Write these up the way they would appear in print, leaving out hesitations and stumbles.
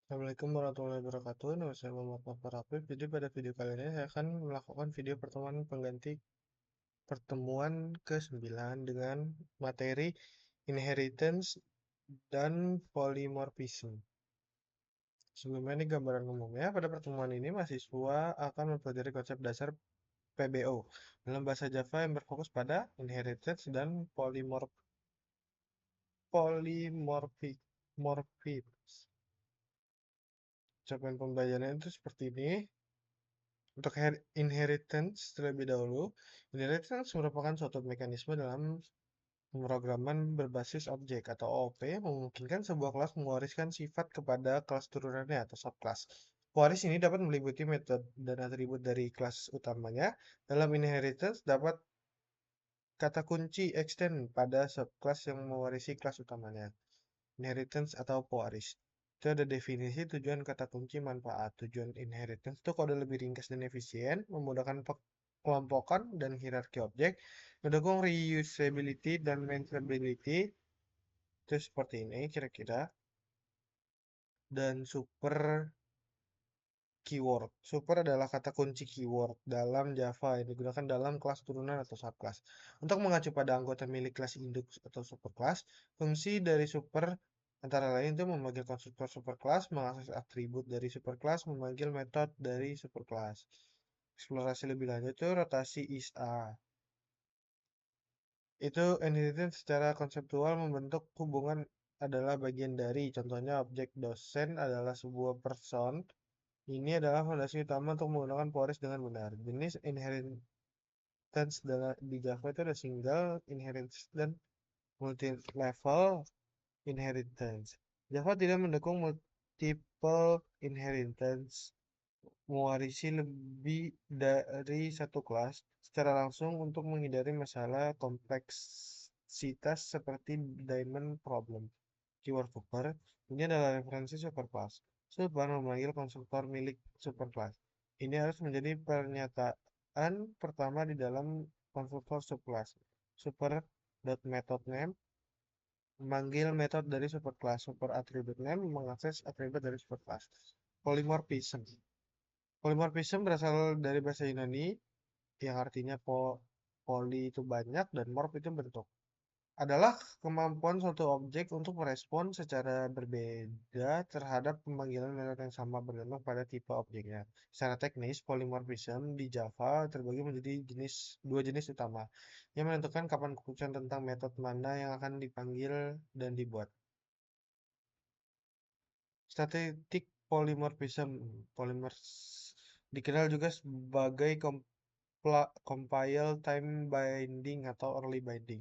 Assalamualaikum warahmatullahi wabarakatuh. Nama saya Muhammad Nofar Afif. Jadi pada video kali ini saya akan melakukan video pertemuan pengganti pertemuan ke-9 dengan materi inheritance dan polymorphism. Sebelumnya ini gambaran umumnya. Pada pertemuan ini mahasiswa akan mempelajari konsep dasar PBO dalam bahasa Java yang berfokus pada inheritance dan polymorphism. Capaian pembelajaran itu seperti ini. Untuk inheritance terlebih dahulu, inheritance merupakan suatu mekanisme dalam pemrograman berbasis objek atau OOP yang memungkinkan sebuah kelas mewariskan sifat kepada kelas turunannya atau subclass. Pewaris ini dapat meliputi metode dan atribut dari kelas utamanya. Dalam inheritance dapat kata kunci extend pada subclass yang mewarisi kelas utamanya. Inheritance atau pewaris. Itu ada definisi, tujuan, kata kunci, manfaat. Tujuan inheritance itu kode lebih ringkas dan efisien, memudahkan kelompokan dan hierarki objek, mendukung reusability dan maintainability. Itu seperti ini kira-kira. Dan super keyword. Super adalah kata kunci keyword dalam Java yang digunakan dalam kelas turunan atau subclass. Untuk mengacu pada anggota milik kelas induk atau superclass, fungsi dari super antara lain itu memanggil konstruktor superclass, mengakses atribut dari superclass, memanggil metode dari superclass. Eksplorasi lebih lanjut itu rotasi is A. Itu inheritance secara konseptual membentuk hubungan adalah bagian dari, contohnya objek dosen adalah sebuah person. Ini adalah fondasi utama untuk menggunakan Poris dengan benar. Jenis inheritance di Java itu ada single inheritance dan multi-level inheritance. Java tidak mendukung multiple inheritance, mewarisi lebih dari satu kelas secara langsung untuk menghindari masalah kompleksitas seperti diamond problem. Keyword super ini adalah referensi superclass. Super memanggil konstruktor milik superclass. Ini harus menjadi pernyataan pertama di dalam konstruktor subclass. Super.methodName memanggil metode dari superclass. Super attribute name mengakses atribut dari superclass. Polymorphism. Polymorphism berasal dari bahasa Yunani yang artinya poly itu banyak dan morph itu bentuk. Adalah kemampuan suatu objek untuk merespon secara berbeda terhadap pemanggilan metode yang sama bergantung pada tipe objeknya. Secara teknis, polymorphism di Java terbagi menjadi dua jenis utama, yang menentukan kapan keputusan tentang metode mana yang akan dipanggil dan dibuat. Static polymorphism, polymers dikenal juga sebagai compile time binding atau early binding.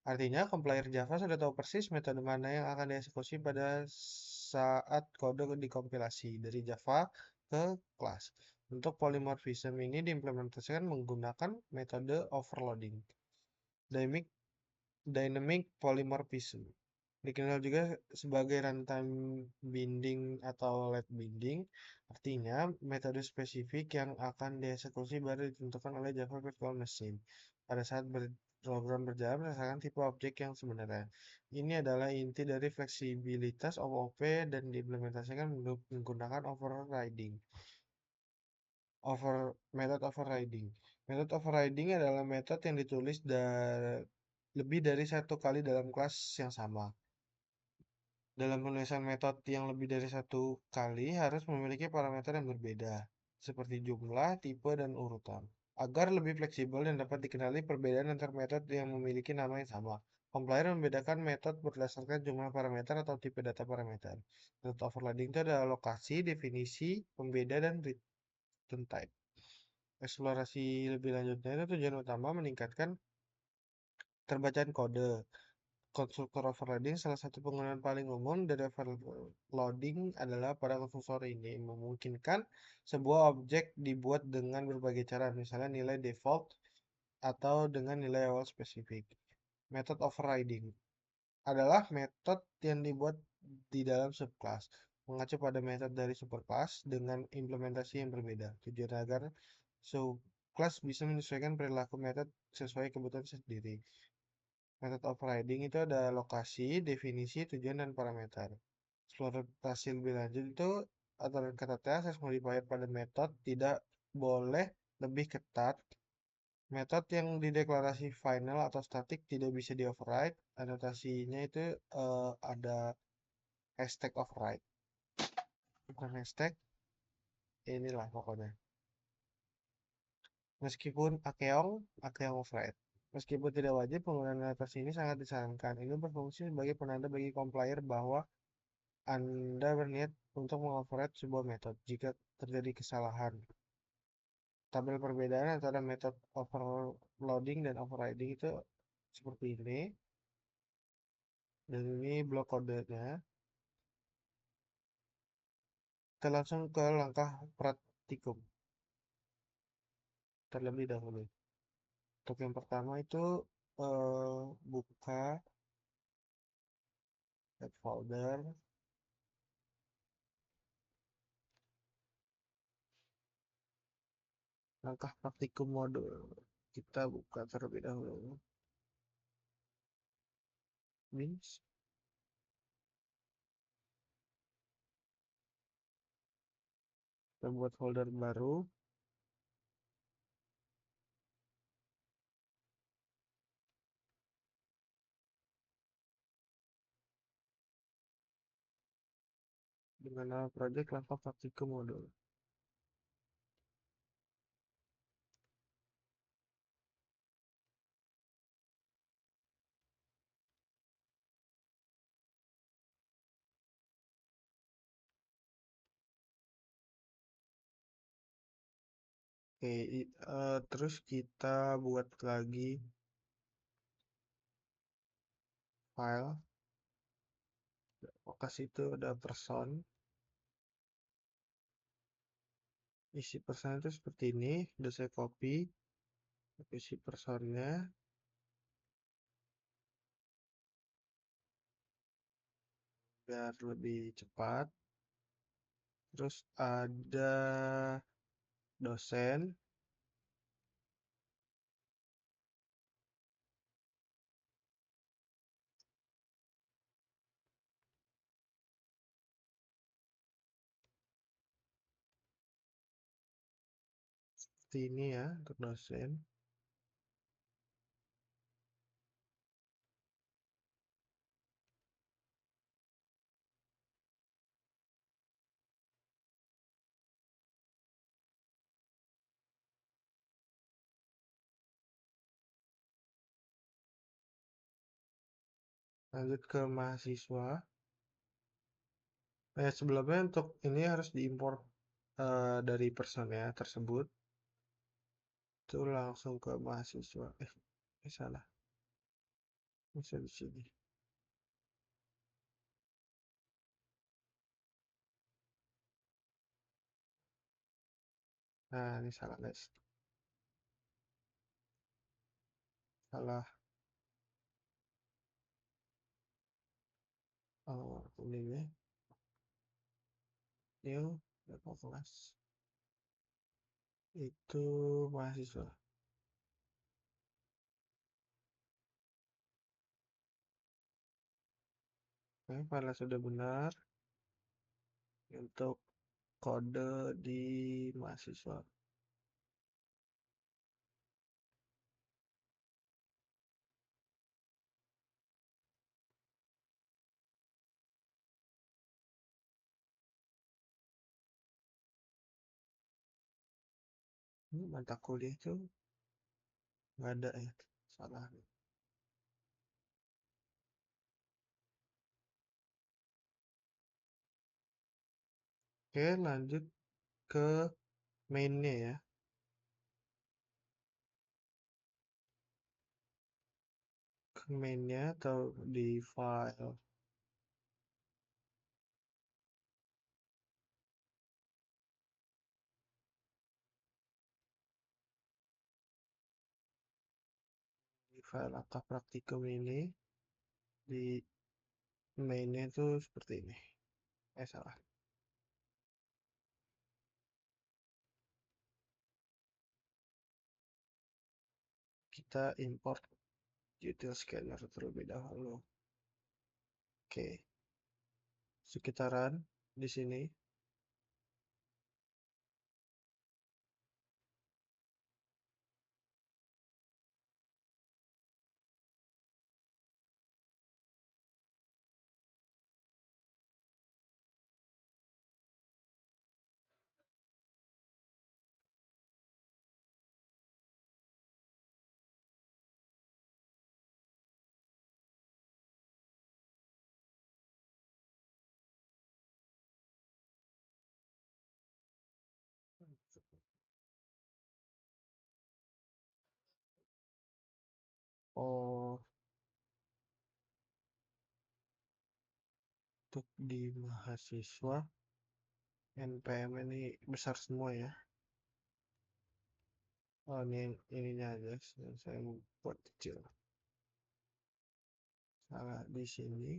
Artinya, compiler Java sudah tahu persis metode mana yang akan dieksekusi pada saat kode dikompilasi dari Java ke kelas. Untuk polymorphism ini diimplementasikan menggunakan metode overloading. Dynamic, dynamic polymorphism dikenal juga sebagai runtime binding atau late binding. Artinya, metode spesifik yang akan dieksekusi baru ditentukan oleh Java Virtual Machine pada saat program berjalan berdasarkan tipe objek yang sebenarnya. Ini adalah inti dari fleksibilitas OOP dan diimplementasikan menggunakan overriding. Method overriding. Method overriding adalah metode yang ditulis lebih dari satu kali dalam kelas yang sama. Dalam penulisan metode yang lebih dari satu kali harus memiliki parameter yang berbeda, seperti jumlah, tipe, dan urutan. Agar lebih fleksibel dan dapat dikenali perbedaan antar metode yang memiliki nama yang sama. Compiler membedakan metode berdasarkan jumlah parameter atau tipe data parameter. Metode overloading itu adalah lokasi, definisi, pembeda, dan return type. Eksplorasi lebih lanjutnya itu tujuan utama meningkatkan terbacaan kode. Konstruktor overloading salah satu penggunaan paling umum dari overloading adalah pada konstruktor ini memungkinkan sebuah objek dibuat dengan berbagai cara, misalnya nilai default atau dengan nilai awal spesifik. Method overriding adalah metode yang dibuat di dalam subclass, mengacu pada metode dari superclass dengan implementasi yang berbeda. Tujuan agar subclass bisa menyesuaikan perilaku metode sesuai kebutuhan sendiri. Method overriding itu ada lokasi, definisi, tujuan, dan parameter. Eksploitasi lebih lanjut itu aturan kata TSS modifier pada metode tidak boleh lebih ketat. Metode yang dideklarasi final atau static tidak bisa di override. Anotasinya itu ada hashtag override. Bukan hashtag, inilah pokoknya. Meskipun akeong override. Meskipun tidak wajib, penggunaan anotasi ini sangat disarankan. Ini berfungsi sebagai penanda bagi compiler bahwa Anda berniat untuk mengoverride sebuah metode jika terjadi kesalahan. Tabel perbedaan antara metode overloading dan overriding itu seperti ini. Dan ini blok kodenya. Kita langsung ke langkah praktikum terlebih dahulu. Untuk yang pertama itu buka add folder. Langkah praktikum modul kita buka terlebih dahulu. Means kita buat folder baru. Dengan nama project langkah praktikum modul. Oke, terus kita buat lagi file. Lokasi itu ada person. Isi person itu seperti ini. Udah saya copy. Isi personnya. Biar lebih cepat. Terus ada dosen. Seperti ini ya untuk dosen. Lanjut ke mahasiswa. Sebelumnya untuk ini harus diimport dari personnya tersebut. Itu langsung ke mahasiswa. Salah. Bisa di sini. Nah, ini salah guys. Salah. Oh, ini ya. New level kelas. Itu mahasiswa. Oke, file sudah benar. Untuk kode di mahasiswa. Ini mata kuliah itu nggak ada ya. Salah. Oke, lanjut ke mainnya ya. Ke mainnya atau di file. Di file langkah praktikum ini. Di mainnya itu seperti ini. Salah. Kita import util scanner terlebih dahulu. Oke. sekitaran di sini. Oh, untuk di mahasiswa NPM ini besar semua ya. Oh, ini ininya aja yang saya buat kecil. Salah di sini.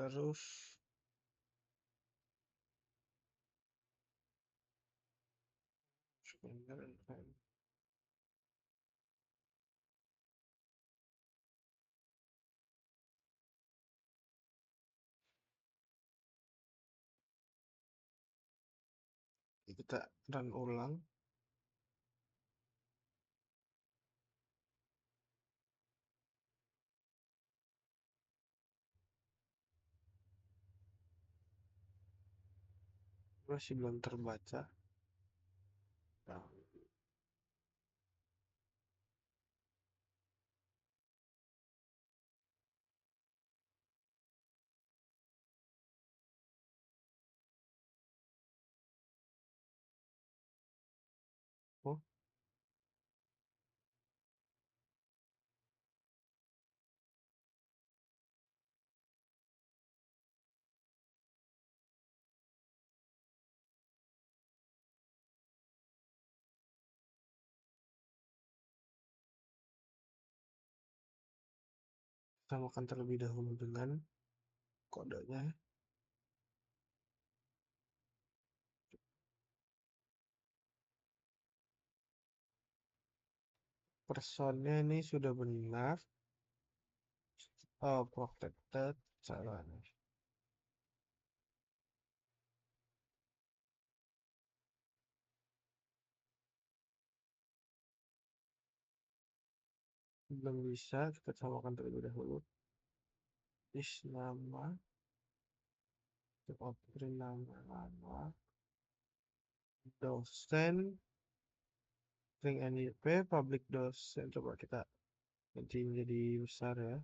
Terus sebentar, kita run ulang. Masih belum terbaca. Nah, oh, samakan terlebih dahulu dengan kodenya. Personnya ini sudah benar. Oh, protected. Salah nih. Belum bisa, kita samakan terlebih dahulu. Is nama, beri nama, dosen, string NIP, public dosen. Coba kita ganti menjadi besar ya.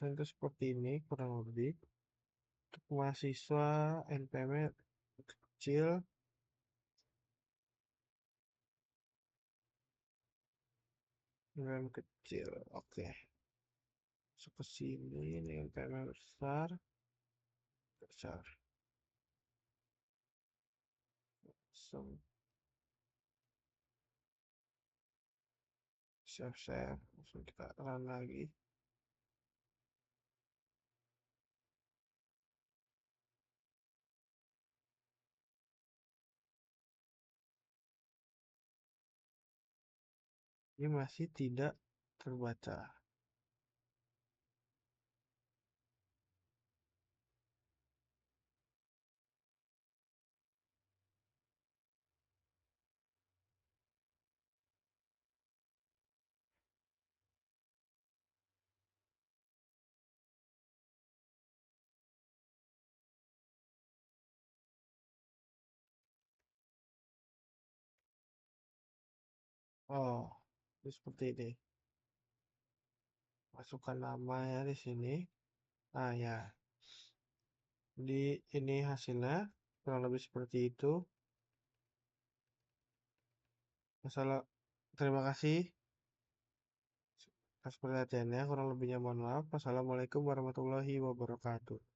Dosen itu seperti ini, kurang lebih. Untuk mahasiswa, NPM kecil, NPM kecil. Oke. Masuk ke sini, ini NPM besar, besar. So, save, langsung kita run lagi. Ini masih tidak terbaca. Oh, ini seperti ini. Masukkan nama ya di sini. Ah ya, di ini hasilnya kurang lebih seperti itu. Masalah, terima kasih atas perhatiannya. Kurang lebihnya mohon maaf. Wassalamualaikum warahmatullahi wabarakatuh.